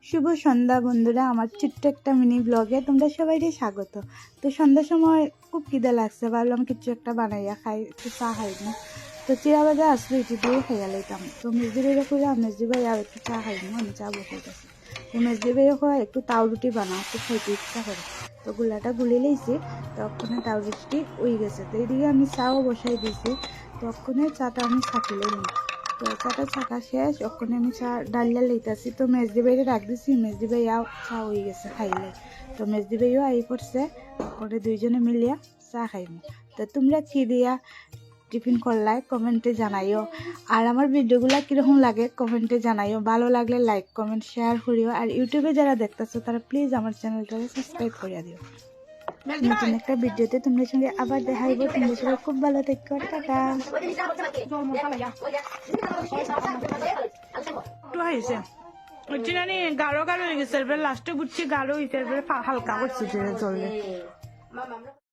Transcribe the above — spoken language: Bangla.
শুভ সন্ধ্যা বন্ধুরা, আমার ছোট্ট একটা মিনি ব্লগে তোমরা সবাইকে স্বাগত। তো সন্ধ্যার সময় খুব খিদে লাগছে, ভাবলাম কিছু একটা বানাইয়া খাই, একটু চা খাই না। তো চিরা বাজা আসলো, এটি দিয়ে খাইয়া লাইতাম। তো মেজদি বেরো করে মেজদি ভাই আর একটু চা খাই না, আমি চা বসে গেছি। তো মেজদি বেরো করে একটু তাও রুটি বানাও, একটু খাইতে ইচ্ছা করে। তো গুলাটা গুলি লইছি, তখন তাও রুটি হয়ে গেছে। তো এইদিকে আমি চাও বসাই দিয়েছি, তখন চাটা আমি ছাকিলে নিই। তো চাটা ছাকা শেষ, ওখানে আমি চা ডালিয়া লইতেছি। তো মেজদি বাইরে রাখ দিছি, মেজদি ভাইয়াও চা হয়ে গেছে খাইলে। তো মেজদি ভাইও আই পড়ছে, ওখানে দুইজনে মিলিয়া চা খাইনি। তো তোমরা কি দিয়া টিফিন করলাই কমেন্টে জানাইও। আর আমার ভিডিওগুলো কীরকম লাগে কমেন্টে জানাইও। ভালো লাগলে লাইক কমেন্ট শেয়ার করিও। আর ইউটিউবে যারা দেখতেছো তারা প্লিজ আমার চ্যানেলটাকে সাবস্ক্রাইব করিয়া দিও। নতুন একটা ভিডিওতে তোমাদের সঙ্গে আবার দেখা হইব। তোমরা সবাই খুব ভালো থেকো, টাটা। হয়েছে হচ্ছে জানি গাঢ় গাঢ় হয়ে গেছে, লাস্টে বুঝছি গাঢ় হয়েছে, হালকা করছে চলবে।